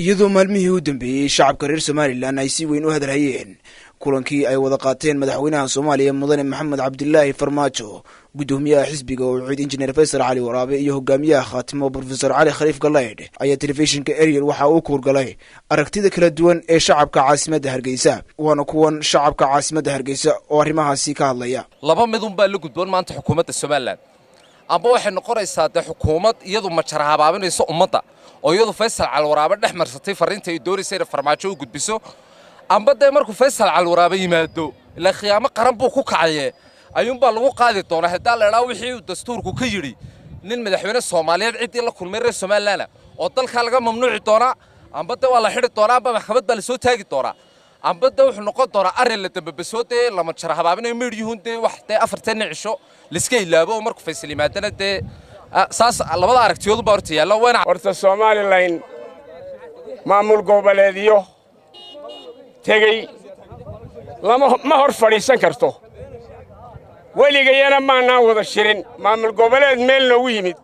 iyadoo maalmihii u dambeeyay shacabka reer Somaliland ay si weyn u hadrayeen kulankii ay wada qaateen madaxweynaha Soomaaliya mudane Maxamed Cabdilaahi Farmaajo gudoomiyaha xisbiga oo ciid injineer Faysal Cali Waraabe iyo hogaamiyaha Khaatimo Professor Cali Khaliif Galeyd ayaa telefishinka Ariel waxa uu kuurgalay aragtida kala duwan ee shacabka caasimadda Hargeysa waana kuwan shacabka caasimadda Hargeysa oo arrimahaasi ka hadlaya laba mid baa la gudboon maanta xukuumadda Somaliland amba waxay noqonaysaa xukuumad iyadu ma jarahabaabinayso ummadda oo iyadu Faysal Cali Waraabe dhex marsatay fariinta ay doorisay Farmaajo u gudbiso amba markuu Faysal Cali Waraabe yimaado ila khiyaamo qaran buu ku kacayay ayuun baa lagu qaadi doonaa hadaa la ilaa wixii dastuurku ka yiri nin madaxweyne Soomaaliyeed cid la kulmay reer Somaliland oo dalka laga mamnuuci doona amba waa la xiri doonaa amba maxkamad baa la soo taagi doonaa amba wuxuu noqon doonaa arrin la dambabasoodee lama jarahabaabinayo meediyuhunde wax afartan cisho liska ilaabo markuu Faysal yimaadana saas labada aragtiyoodu baa horta yaala horta Somaliland maamul goboleedyo tagay ma hor fadhiisan karto weligayana maana wada shirin maamul goboleed meel noogu yimid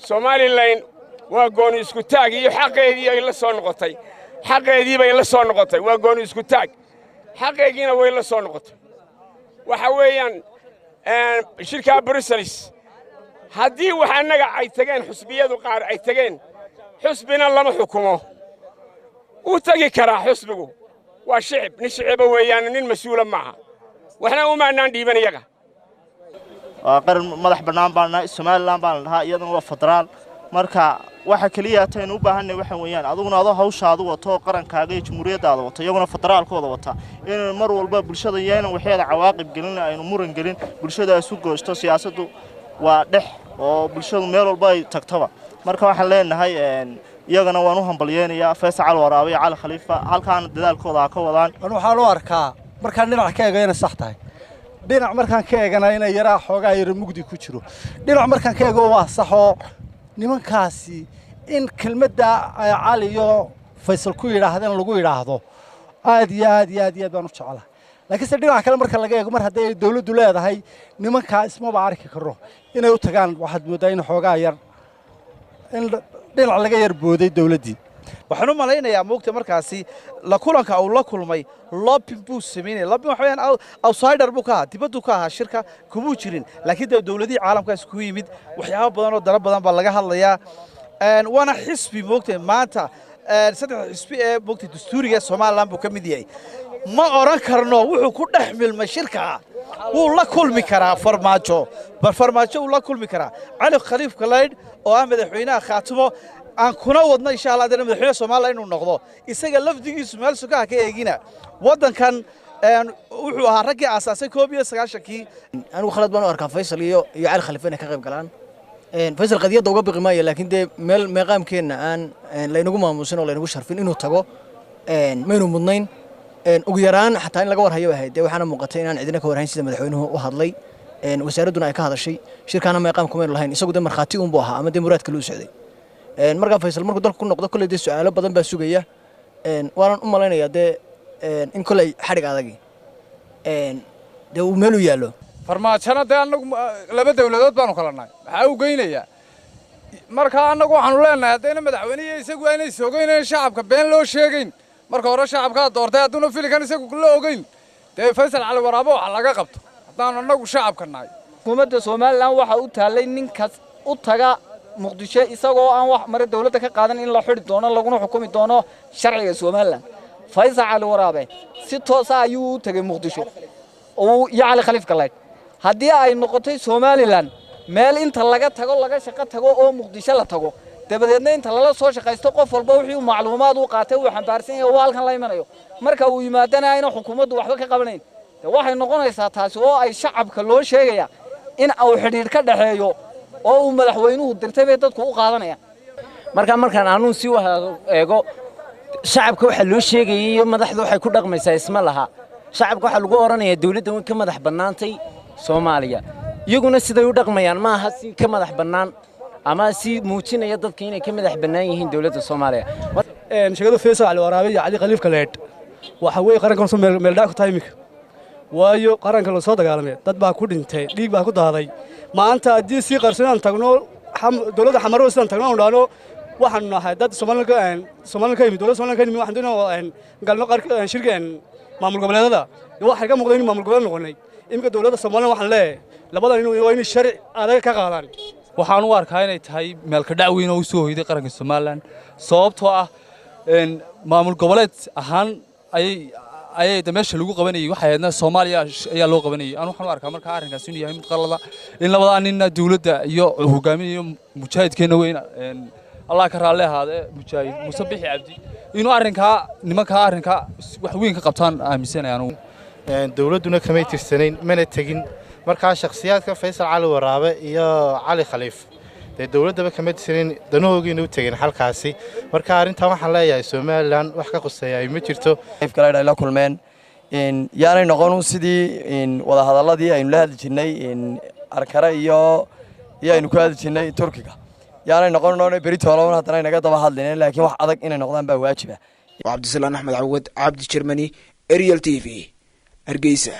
Somaliland waa gooni isku taag iyo xaqeedii ay la soo noqotay xaqeedii bay la soo noqotay waa gooni isku taag xaqeegiina way la soo noqotay waxa weeyaan shirka Brussels haddii wax annaga ay tageen xusbiyadu qaar ay tageen xusbina lama xukumo u tagi karaa xusbigu waa shicib nin shicib weeyaan nin mas'uul maaha waxna uma aanan dhiiban iyaga qaran madax banaan baan Somaliland baan lahaa iyadana waa federaal marka waxa kaliya taan u baahanay waxa weeyaan aduguna adoo hawshaadu wato qarankaaga iyo jamhuuriyaddaada wato iyaguna federaalkooda wata in mar walba bulshada yeelan waxyeelada cawaaqib gelin aynu muran gelin bulshada isu goosto siyaasaddu waa dhex oo bulshadu meel walba ay tagtaba marka waxaan leenahay iyagana waan u hambalyeynaya Faysal Cali Waraabe iyo Cali Khalifa halkaan dadaalkooda ka wadaan waxaan loo arkaa markaan dhinac ka eegayna sax tahay dhinac markaan ka eegana inay yaraa xoogaa yar mugdi ku jiro dhinac markaan ka eego waa sax oo nimankaasi in kelmadda Cali iyo Faysal ku yiraahdeen lagu yiraahdo aad baan u jecelahay laakiin dhinac kale marka laga eego mar haday dawladdu leedahay nimanka isma baarki karo inay u tagaan waxaad moodaa in xoogaa yar in dhinac laga yar booday dawladdii waxaan u malaynayaa moogta markaasi la kulanka uu la kulmay lobbying buu sameeyay lobbying waxa weeyaan outsider buu ka dibaddu ka ahaa shirka kuma jirin laakiin dawladii caalamkaas ku yimid waxyaabo badan oo dara badan baa laga hadlayaa wana xisbi moogta maanta saddex xisbi ee moogta dastuuriga Soomaaliland buu ka mid yahay ma oran karno wuxuu ku dhex milmay shirka wuu la kulmi karaa Farmaajo wuu la kulmi karaa Cali Khaliif Galeyd oo ah madaxweynaha Khaatimo aan kuna wadna insha Allah hadana madaxweynaha Soomaaliland inuu noqdo isaga lafdigiisu meel sugaa ka eegina wadankan wuxuu ahaa ragii aasaasay 1990kii anigu khalad baan u arkaa Faysal iyo Cali Khaliif inay ka qayb galaan Faysal qadiyada uga baqi maayo laakiin meel meeqaamkeena aan la inagu maamuusin oo la inagu sharfin inuu tago maynu mudnayn ugu yaraan xataa in laga warhayo ahayd waxaana muuqatay inaan cidina ka warhayn sida madaxweynuhu u hadlay wasaaraduna ay ka hadashay shirkana meeqaam kuma lahayn isagu marxaati uun buu ahaa ama muraadka loo socday marka Faysal markuu dalku noqdo kulay su'aalo badan baa sugaya waan u malaynayaa in kulay xarig adag uu meel u yaalo Farmaajana anagu laba dawladood baan kala nahay waxa uu geynaya marka anagu waxaan leenahay hadayna madaxweynaha isagu aanay soogeyneen shacabka been loo sheegayn marka hore shacabka doortay aduna filikan isagu la ogeyn Faysal Cali Waraabe waxa laga qabto hadaan anagu shacabka nahay xukuumadda Soomaaliland waxa u taalay ninkaas u taga Muqdisho isagoo aan wax mar dawladda ka qaadan in la xiri doono laguna xukumi doono sharciga Soomaaliland Faysal Cali Waraabe si toos ah ayuu u tagay Muqdisho oo Cali Khaliif Galeyd haddii ay noqotay Soomaaliland meel inta laga tago laga shaqo tago oo Muqdisho la tago dabadeedna inta la soo shaqaysto qof walba wixii macluumaad uu qaatay uu xambaarsan yahay oo halkan la imanayo marka uu yimaadana in xukuumaddu waxba ka qabanayn waxay noqonaysaa taasi oo ay shacabka loo sheegaya in uu xiriir ka dhaxeeyo oo uu madaxweynuhu dirtay dadku u qaadanayaan markaan aanu si wax eego shacabka waxa loo sheegayay madaxdu waxay ku dhaqmaysaa isma laha shacabka waxa lagu oranayaa dawladda ka madax banaantay Soomaaliya iyaguna siday u dhaqmayaan ma aha si ka madax banaan ama si muujinaya dadka inay ka madax banaan yihiin dawladda Soomaaliya shaqada Faysal Cali Waraabe iyo Cali Khaliif Galeyd waxa way qaranka Soomaaliya meel dhaaf ku tahay imika waayo qaranka la soo dagaalamay dad baa ku dhintay dhiig baa ku daaday maanta hadii si qarsanaan tagno dawladda xamarow sidaan tagno dhaano waxaan nahay dad Soomaaliland ka yimid dowladda Soomaaliland ka yimid waxaan doonaa galno shirka maamul goboleedada waxay ka muuqdeen maamul goboleed noqonay imka dowladda Soomaaliland waxaan leeyahay labadan inuu sharci adag ka qaadaan waxaan u arkaa inay tahay meel ka dhac weyn oo soo hoyday qaranka Soomaaliland sababtoo ah maamul goboleed ahaan ayay meesha lagu qabanayay waxa ahaydna Soomaaliya ayaa loo qabanayay aan waxaan u arkaa marka arrinkaas inuu yahay mid qalada in labada nin dawladda iyo hogaamiyaha mujaahidkeena weyn Allah ka raali ahaade mujaahid Muuse Bixi Cabdi inuu nimanka arrinka wax weyn ka qabtaan aaminsanayaan dawladuna kama tirsaneyn mana tagin marka shakhsiyaadka Faysal Cali Waraabe iyo Cali Khaliif dawladda kama tirsaneyn danahoogiina u tageen halkaasi marka arrintan waxaan leeyahay Soomaaliland wax ka quseeyay ma jirto kale ay la kulmeen yaanay noqon sidii wada hadaladii aynu la hadli jirnay Ankara iyo aynu ku hadli jirnay Turkiga yaanay noqon beri tooloon hadana inaga daba hadlineen laakiin wax adag inay noqdaan baa waajiba Cabdi Salaan Axmed Cawad Cabdi Germany Ariel TV Hargeysa